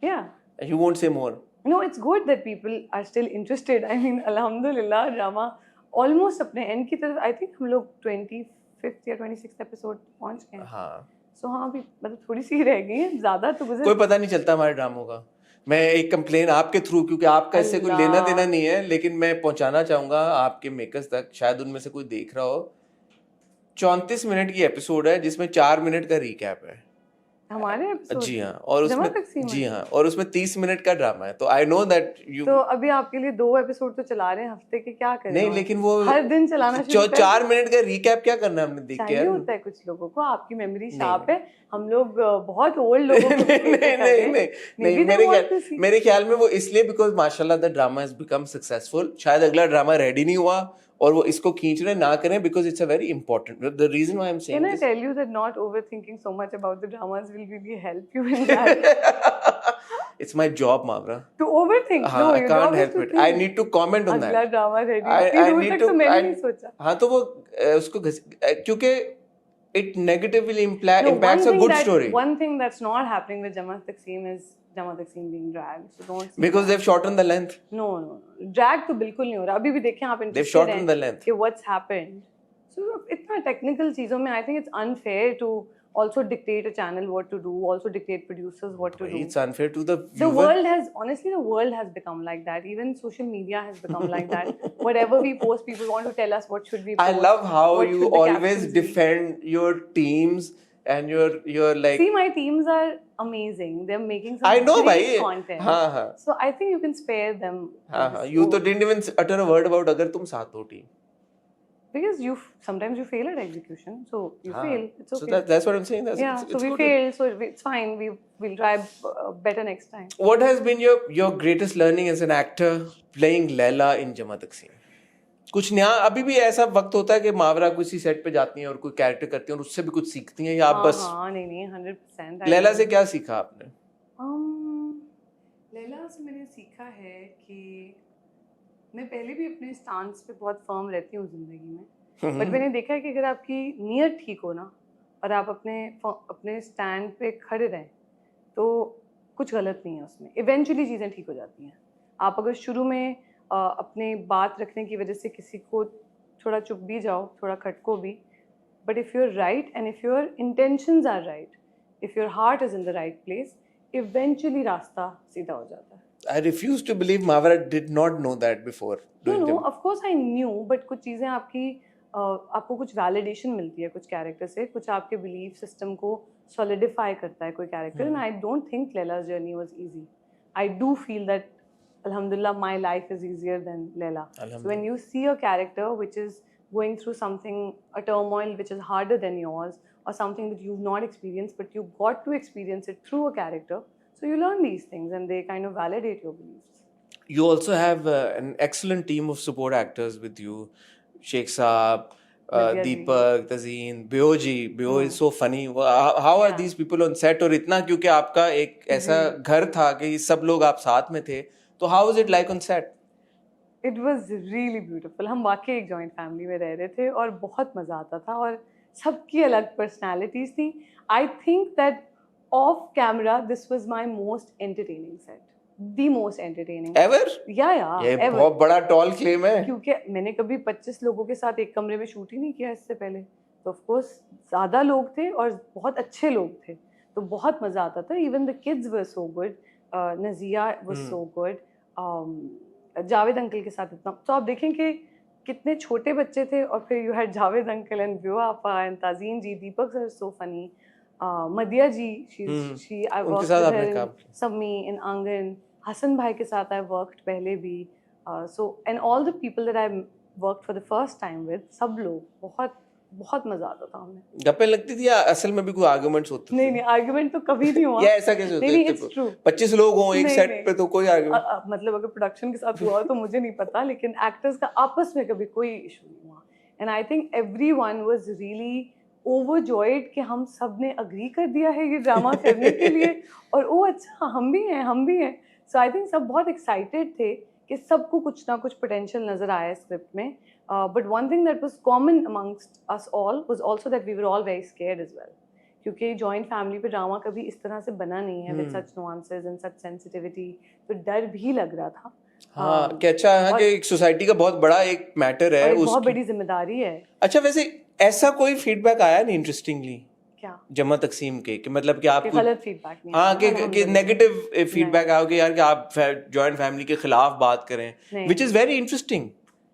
Yeah. You won't say more. No, it's good that people are still interested. I mean, alhamdulillah, drama almost अपने end की तरफ. I think हम लोग 25th या 26th episode पहुंच गए. हाँ. So हाँ, अभी मतलब थोड़ी सी रह गई है, ज़्यादा तो गुज़र. कोई पता नहीं चलता हमारे ड्रामों का. मैं एक कंप्लेन आपके थ्रू, क्योंकि आपका इससे कोई लेना देना नहीं है, लेकिन मैं पहुंचाना चाहूंगा आपके मेकर्स तक, शायद उनमें से कोई देख रहा हो. 34 मिनट की एपिसोड है जिसमें 4 मिनट का रिकैप है हमारे एपिसोड. जी हाँ, और उसमें जी हाँ, और उसमें 30 मिनट का ड्रामा है. तो आई नो दैट यू, तो अभी आपके लिए 2 एपिसोड तो चला रहे हैं हफ्ते के, क्या करें? नहीं, लेकिन वो हर दिन चलाना शुरू कर. 4 मिनट का रिकैप क्या करना है हमने देख के. होता है कुछ लोगों को, आपकी मेमोरी शार्प है, हम लोग बहुत ओल्ड लोगों को. नहीं, मेरे ख्याल में वो इसलिए बिकॉज माशाल्लाह the drama has become successful. शायद अगला ड्रामा रेडी नहीं हुआ और वो इसको खींच रहे ना करें, because it's a very important, the reason why I'm saying this. Can I tell you that not overthinking so much about the dramas will really help you in that? It's my job, Mavra. To overthink. No, I can't help it. I need to comment on that. अगला drama ready है, दूर तक तो मैंने नहीं सोचा. हाँ, तो वो उसको क्योंकि it negatively impacts a good story. One thing that's not happening with Jamaat Takseem is Jamaat Takseem being dragged. So don't. Because they've shortened the length. No. Drag तो बिल्कुल नहीं हो रहा. अभी भी देखें आप interested हैं. They've shortened the length. कि what's happened. So इतना technical चीज़ों में I think it's unfair to also dictate a channel what to do, also dictate producers what to do. It's unfair to the The viewer. world has, honestly, the world has become like that. Even social media has become like that. Whatever we post, people want to tell us what should we post. I love how what you should the always captions be. defend your teams and you're like. See, my teams are amazing. They're making some I know, great bhai. content. हाँ. So I think you can spare them. हाँ. You तो didn't even utter a word about अगर तुम साथ हो team. Because sometimes you fail at execution, so you fail. It's okay. So that's what I'm saying. So we failed, so it's fine. We'll try better next time. What has been your greatest learning as an actor playing Laila in Jama Takseem? कुछ नया अभी भी ऐसा वक्त होता है कि मावरा किसी सेट पे जाती हैं और कोई कैरेक्टर करती हैं और उससे भी कुछ सीखती हैं या आप बस नहीं 100%. लैला से क्या सीखा आपने? लैला से मैंने सीखा है कि मैं पहले भी अपने स्टांस पे बहुत फर्म रहती हूँ जिंदगी में, बट मैंने देखा है कि अगर आपकी नीयत ठीक हो ना और आप अपने स्टैंड पे खड़े रहें तो कुछ गलत नहीं है उसमें. इवेंचुअली चीज़ें ठीक हो जाती हैं. आप अगर शुरू में अपने बात रखने की वजह से किसी को थोड़ा चुप भी जाओ, थोड़ा खटको भी, but if you are right and if your intentions are right, if your heart is in the right place, eventually रास्ता सीधा हो जाता है. I refuse to believe Mavra did not know that before. No, of course I knew, but कुछ चीज़ें आपको कुछ validation मिलती है कुछ कैरेक्टर से, कुछ आपके बिलीफ सिस्टम को सॉलिडिफाई करता है कोई character. And I don't think Laila's journey was easy. I do feel that alhamdulillah my life is easier than Laila. So when you see a character which is going through something, a turmoil which is harder than yours, or something that you've not experienced but you got to experience it through a character, so you learn these things and they kind of validate your beliefs. You also have an excellent team of support actors with you. Sheikh Saab, Deepak, Tazeen, Bioji. Bio is so funny. How are these people on set? और इतना क्योंकि आपका एक ऐसा घर था कि सब लोग आप साथ में थे, तो how was it like on set? It was really beautiful. हम वाकई एक जॉइंट फैमिली में रह रहे थे और बहुत मज़ा आता था और सबकी अलग पर्सनैलिटीज़ थी. I think that off camera this was my most entertaining set. The most entertaining. Ever? Yeah. ये ever. बहुत बड़ा टॉल क्लेम है. क्योंकि मैंने कभी 25 लोगों के साथ एक कमरे में शूट ही नहीं किया इससे पहले, तो ऑफ कोर्स ज़्यादा लोग थे और बहुत अच्छे लोग थे, तो बहुत मज़ा आता था. Even the kids were so good. Nausea was so good. Javed uncle के साथ इतना, तो आप देखें कि कितने छोटे बच्चे थे और फिर you had Javed uncle and ब्यो आपा and Tazeen ji, Deepak sir so funny, Madiha ji, she I worked with her, Sammi in Aangan, Hasan भाई के साथ आई वर्कड पहले भी. So and all the people that I worked for the first time with, सब लोग बहुत बहुत मजा आता था हमें. गप्पे लगती थी या असल में भी कोई आर्गुमेंट्स होते थे? नहीं आर्गुमेंट तो कभी नहीं हुआ. या ऐसा कैसे होता है? नहीं, it's true. 25 लोग हों एक सेट पे तो कोई आर्गुमेंट, मतलब अगर प्रोडक्शन के साथ हुआ हो तो मुझे नहीं पता, लेकिन एक्टर्स का आपस में कभी कोई इशू नहीं हुआ. And I think everyone was really overjoyed कि हम सब ने अग्री कर दिया है ये ड्रामा करने के लिए और ओ अच्छा हम भी हैं. सो आई थिंक सब बहुत एक्साइटेड थे कि सबको कुछ ना कुछ पोटेंशियल नज़र आया स्क्रिप्ट में. But one thing that was common amongst us all was also that we were all very scared as well. क्योंकि जॉइंट फैमिली पे ड्रामा कभी इस तरह से बना नहीं है with such nuances and such sensitivity, तो डर भी लग रहा था. हाँ कि अच्छा है कि एक सोसाइटी का बहुत बड़ा एक मैटर है, बहुत बड़ी जिम्मेदारी है. अच्छा वैसे ऐसा कोई फीडबैक आया नहीं इंटरेस्टिंगली क्या जमा तकसीम के कि मतलब कि आप गलत फीडबैक नहीं? हाँ कि नेगेटिव फीडबैक आओ कि यार कि आप जॉइंट फैमिली के खिलाफ बात करें, विच इज़ वेरी इंटरेस्टिंग.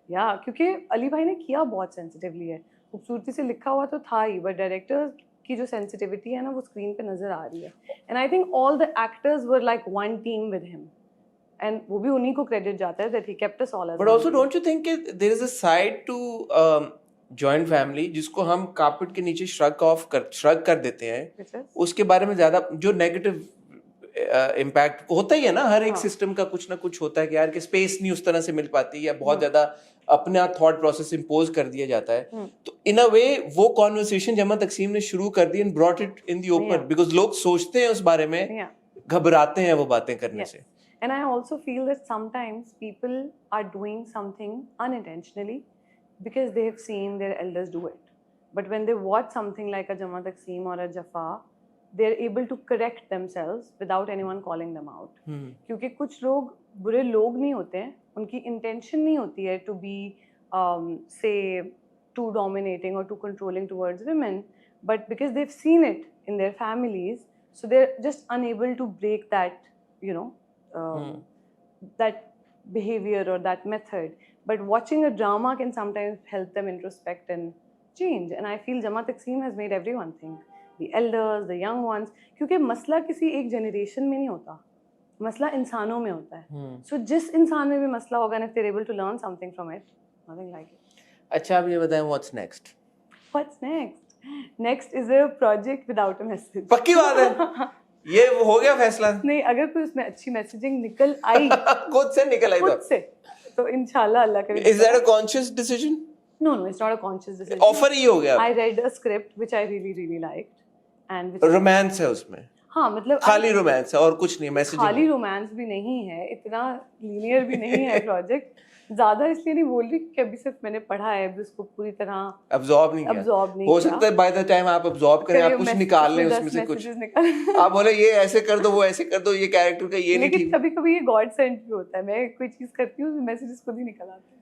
या क्योंकि अली भाई ने किया बहुत सेंसिटिवली है, खूबसूरती से लिखा हुआ तो था ही, बट डायरेक्टर की जो सेंसिटिविटी है ना वो स्क्रीन पे नजर आ रही है. And I think all the actors were like one team with him, एंड वो भी उन्हीं को क्रेडिट जाता है that he kept us all as. But also don't you think there is a side to joint family जिसको हम carpet के नीचे श्रग कर देते हैं, उसके बारे में ज्यादा जो नेगेटिव इम्पैक्ट होता ही है ना, हर एक सिस्टम का कुछ ना कुछ होता है कि यार कि स्पेस नहीं उस तरह से मिल पाती या बहुत ज्यादा अपना थॉट प्रोसेस इम्पोज कर दिया जाता है. तो इन अ वे वो कॉन्वर्सेशन जमा तकसीम ने शुरू कर दी and brought it in the open because लोग सोचते हैं उस बारे में, घबराते हैं वो बातें करने से. And I also feel that sometimes people are doing something unintentionally because they have seen their elders do it. But when they watch something like a Jama Takseem or a Jafa, they're able to correct themselves without anyone calling them out. क्योंकि कुछ लोग बुरे लोग नहीं होते हैं, उनकी intention नहीं होती है to be say too dominating or too controlling towards women, but because they've seen it in their families, so they're just unable to break that, you know, that behavior or that method. But watching a drama can sometimes help them introspect and change. And I feel Jama Taqseem has made everyone think, the elders, the young ones, क्योंकि मसला किसी एक generation में नहीं होता, मसला इंसानों में होता है. So जिस इंसान में भी मसला होगा, and if they're able to learn something from it, nothing like it. अच्छा, अब ये बताएं what's next? What's next? Next is a project without a message. पक्की बात है, ये हो गया फैसला? नहीं, अगर कोई उसमें अच्छी मैसेजिंग निकल आई खुद से निकल आई खुद से, तो इंशाल्लाह अल्लाह करे. Is that a conscious decision? No, it's not a conscious decision. Offer ही हो गया. I read a script which I really liked, and which romance है उसमें. हाँ, मतलब खाली रोमांस है और कुछ नहीं, मैसेजिंग. खाली रोमांस भी नहीं है, इतना लीनियर भी नहीं है प्रोजेक्ट. ज्यादा इसलिए नहीं बोल रही कि अभी सिर्फ मैंने पढ़ा है, अभी उसको पूरी तरह अब्सॉर्ब नहीं किया. हो सकता है बाय द टाइम आप अब्सॉर्ब करें, आप कुछ निकाल लें उसमें से कुछ. आप बोले ये ऐसे कर दो, वो ऐसे कर दो, ये कैरेक्टर का ये नहीं ठीक. कभी कभी ये गॉड सेंट भी होता है. मैं कोई चीज करती हूँ, मैसेजेस खुद ही निकल आते हैं.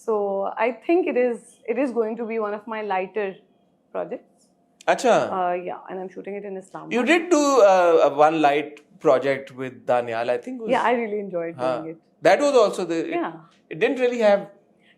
So I think it is going to be one of my lighter projects. अच्छा. Yeah, and I'm shooting it in Islam. You did do one light project with Daniel, I think. Yeah, I really enjoyed doing it. That was also the. Yeah. It didn't really have.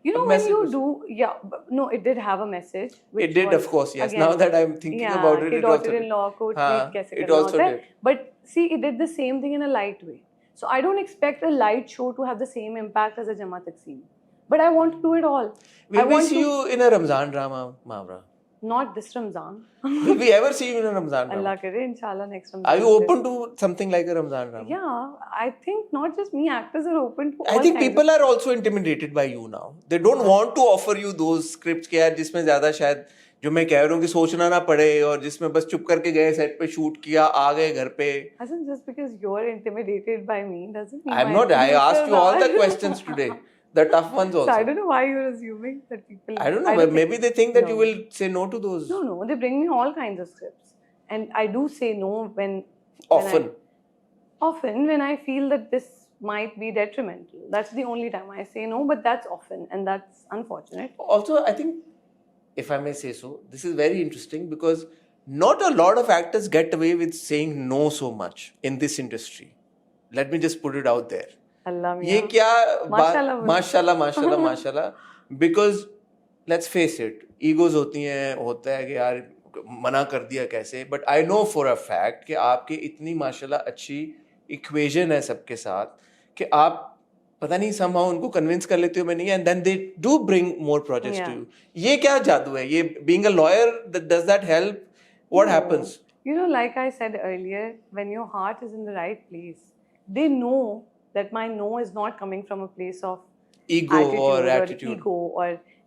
You know, when you do, yeah, no, it did have a message. It did, of course, yes. Again, now that I'm thinking about it, it daughter-in-law ko treat kaise it also did. But see, it did the same thing in a light way. So I don't expect a light show to have the same impact as a Jama Taqseem. But I want to do it all. Will we see you in a Ramzan drama, Mavra? Not this Ramzan. Will we ever see you in a Ramzan drama? Allah kare, inshallah next Ramzan. Are you open to something like a Ramzan drama? Yeah, I think not just me, actors are open to all I think people are also intimidated by you now. They don't want to offer you those scripts कि यार जिसमें ज़्यादा शायद जो मैं कह रहा हूँ कि सोचना ना पड़े और जिसमें बस चुप करके गए सेट पे शूट किया आ गए घर पे. Hasn't just because you're intimidated by me doesn't mean I'm not. I asked you all the questions today. The tough ones also. So I don't know why you're assuming that people. I don't know, but maybe they think that you will say no to those. No, they bring me all kinds of scripts, and I do say no when. Often. Often when I feel that this might be detrimental. That's the only time I say no, but that's often, and that's unfortunate. Also, I think, if I may say so, this is very interesting because not a lot of actors get away with saying no so much in this industry. Let me just put it out there. ये क्या माशाल्लाह because let's face it, egos होती हैं, होता है कि यार मना कर दिया कैसे. But I know for a fact कि आपके इतनी माशाल्लाह अच्छी इक्वेशन है सबके साथ कि आप पता नहीं somehow उनको कन्विंस कर लेते हो मैं नहीं, and then they do bring more projects to you. ये क्या जादू है? ये being a lawyer, does that help? What happens? You know, like I said earlier, when your heart is in the right place, they know that my no is not coming from a place of ego or attitude.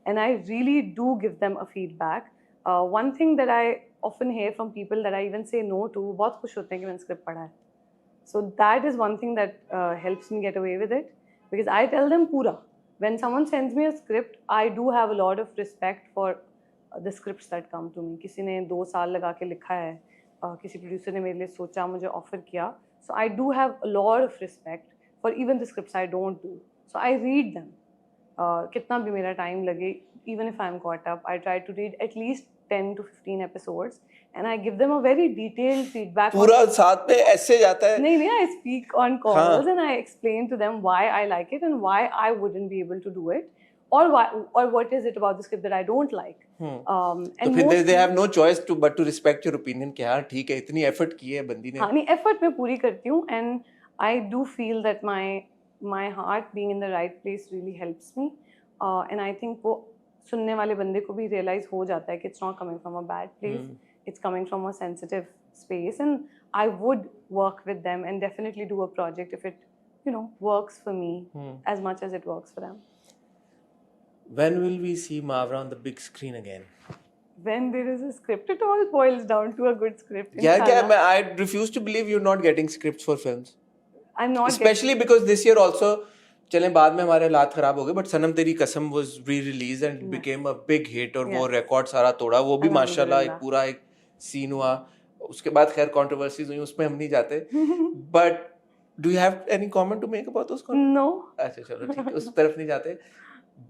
And I really do give them a feedback. One thing that I often hear from people that I even say no to, बहुत खुश होते हैं कि मैंने script पढ़ा है. So that is one thing that helps me get away with it, because I tell them पूरा. When someone sends me a script, I do have a lot of respect for the scripts that come to me. किसी ने 2 साल लगा के लिखा है, किसी producer ने मेरे लिए सोचा, मुझे offer किया. So I do have a lot of respect for even the scripts I don't do. So I read them. कितना भी मेरा time लगे, even if I'm caught up, I try to read at least 10 to 15 episodes, and I give them a very detailed feedback. पूरा साथ में ऐसे जाता है. नहीं, I speak on calls and I explain to them why I like it and why I wouldn't be able to do it, or what is it about the script that I don't like. तो फिर they have no choice but to respect your opinion कि हाँ ठीक है, इतनी effort की है बंदी ने. हाँ नहीं, effort मैं पूरी करती हूँ, and I do feel that my heart being in the right place really helps me, and I think वो सुनने वाले बंदे को भी realize हो जाता है कि it's not coming from a bad place, it's coming from a sensitive space, and I would work with them and definitely do a project if it, works for me as much as it works for them. When will we see Mavra on the big screen again? When there is a script, it all boils down to a good script. I refuse to believe you're not getting scripts for films. I'm not. Especially because this year also, चलें बाद में हमारे हालात खराब हो गए, but सनम तेरी कसम was re-released and became a big hit और वो record सारा तोड़ा, वो भी माशाल्लाह एक पूरा एक scene हुआ. उसके बाद खैर controversies हुई, उसमें हम नहीं जाते. But do you have any comment to make about those? No. अच्छा चलो ठीक है, उस तरफ नहीं जाते.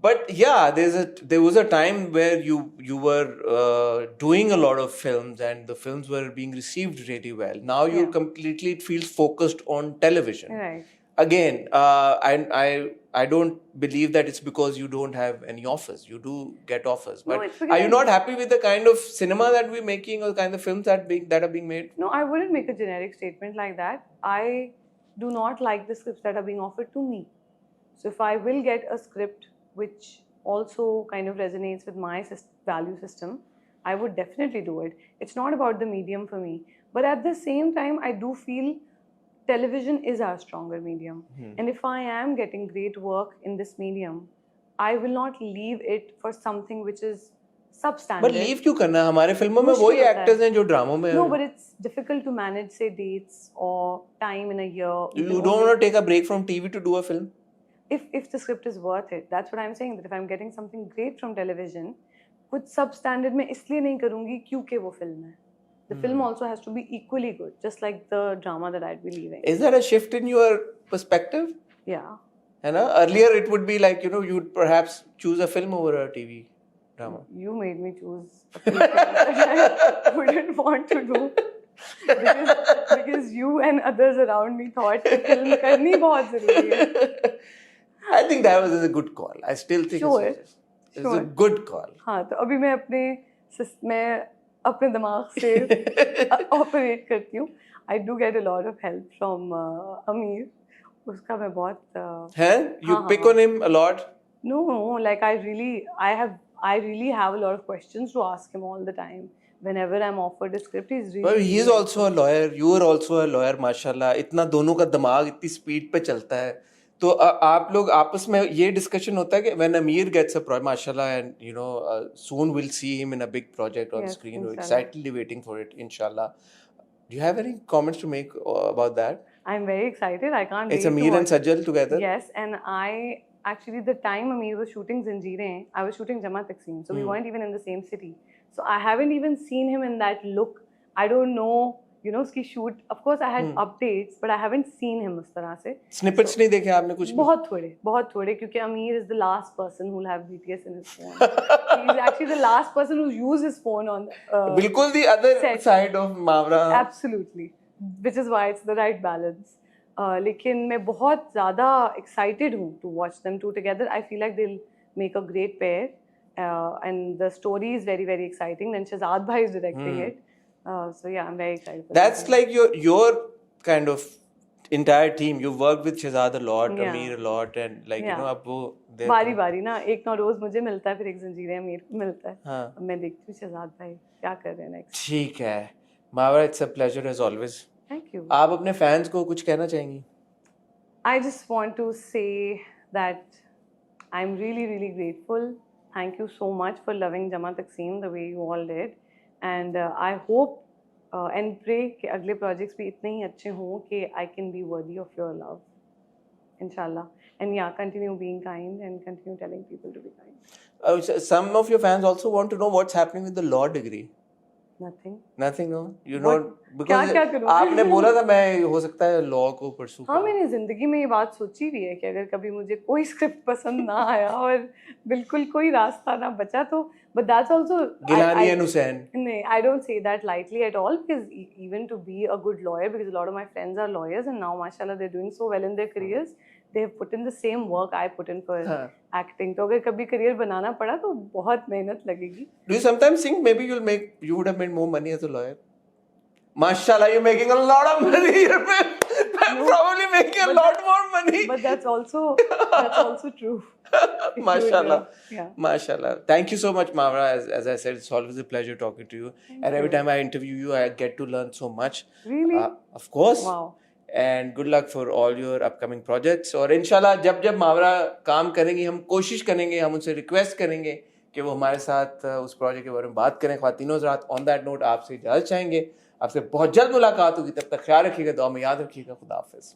But yeah, there was a time where you were doing a lot of films and the films were being received really well. Now you Yeah. completely, it feels focused on television. Right. Again, I don't believe that it's because you don't have any offers. You do get offers, No, but it's because are you not happy with the kind of cinema that we're making or the kind of films that are being made? No, I wouldn't make a generic statement like that. I do not like the scripts that are being offered to me. So if I will get a script which also kind of resonates with my value system, I would definitely do it. It's not about the medium for me. But at the same time, I do feel television is our stronger medium. And if I am getting great work in this medium, I will not leave it for something which is substandard. But leave क्यों करना? हमारे फिल्मों में मुश्किल वही होता है। actors हैं जो ड्रामों में No, but it's difficult to manage, say, dates or time in a year. You don't want to take a break from TV to do a film? If the script is worth it, that's what I'm saying. That if I'm getting something great from television, कुछ substandard मैं इसलिए नहीं करूँगी क्योंकि वो film है. The film also has to be equally good, just like the drama that I'd be leaving. Is there a shift in your perspective? Yeah. है ना? Earlier it would be like, you'd perhaps choose a film over a TV drama. You made me choose a film that I wouldn't want to do. Because you and others around me thought कि film करनी बहुत ज़रूरी है. I think that was a good call. I still think Sure. it's a good call. हाँ, तो अभी मैं अपने दिमाग से ऑपरेट करती हूँ. I do get a lot of help from Amir. उसका मैं बहुत हैं? You pick on him a lot? No, like I really have a lot of questions to ask him all the time. Whenever I'm offered a script, he's really. Well, he is also a lawyer. You are also a lawyer, माशाल्लाह. इतना दोनों का दिमाग इतनी speed पे चलता है. तो आप लोग आपस में ये डिस्कशन होता है कि when Amir gets a project, माशाल्लाह, and soon we'll see him in a big project on screen. We're excitedly waiting for it, inshallah. Do you have any comments to make about that? I'm very excited. I can't wait. It's Amir and Sajal together. Yes, and I actually, the time Amir was shooting Zanjeerein, I was shooting Jama Takseem, so we weren't even in the same city. So I haven't even seen him in that look. I don't know, उसकी shoot. Of course, I had updates, but I haven't seen him उस तरह से. Snippets नहीं देखे आपने कुछ? बहुत थोड़े, क्योंकि Amir is the last person who'll have BTS in his phone. He's actually the last person who's used his phone on. बिल्कुल the other side of Mavra. Absolutely, which is why it's the right balance. लेकिन मैं बहुत ज़्यादा excited हूँ to watch them two together. I feel like they'll make a great pair, and the story is very, very exciting. And Shahzad Bhai is directing it. So yeah, I'm very excited. That's like your kind of entire team. You've worked with Shahzad a lot, Amir a lot, and like अब वो बारी ना एक रोज मुझे मिलता है, फिर एक जंजीरें अमीर को मिलता है. अब मैं देखती हूँ शहजाद भाई क्या कर रहे हैं नेक्स्ट. ठीक है मावरा, it's a pleasure as always. Thank you. आप अपने फैंस को कुछ कहना चाहेंगी? I just want to say that I'm really, really grateful. Thank you so much for loving Jama Takseem the way you all did. And I hope and pray कि अगले projects भी इतने ही अच्छे हों कि I can be worthy of your love. Inshallah. And yeah, continue being kind and continue telling people to be kind. Some of your fans also want to know what's happening with the law degree. Nothing, no? You don't, because क्या करूँ? आपने बोला था मैं हो सकता है law को परसू. हाँ, मैंने जिंदगी में ये बात सोची भी है कि अगर कभी मुझे कोई स्क्रिप्ट पसंद ना आया और बिल्कुल कोई रास्ता ना बचा तो, but that's also Gilani and Hussain. No, I don't say that lightly at all, because even to be a good lawyer, because a lot of my friends are lawyers and now mashallah they're doing so well in their careers. They have put in the same work I put in for acting. तो अगर कभी career बनाना पड़ा तो बहुत मेहनत लगेगी. Do you sometimes think maybe you would have made more money as a lawyer? Mashallah, you're making a lot of money. I'm probably making a lot more money. But that's also true. Mashallah. Yeah. Mashallah. Thank you so much, Mavra. As I said, it's always a pleasure talking to you. And every time I interview you, I get to learn so much. Really? Of course. Wow. And good luck for all your upcoming projects. और इंशाल्लाह जब मावरा काम करेंगे, हम कोशिश करेंगे, हम उनसे रिक्वेस्ट करेंगे कि वो हमारे साथ उस प्रोजेक्ट के बारे में बात करें. ख्वातीनो हज़रात, ऑन दैट नोट आपसे इजाज़त चाहेंगे. आपसे बहुत जल्द मुलाकात होगी. तब तक ख्याल रखिएगा, दुआ में याद रखिएगा. खुदा हाफिज़.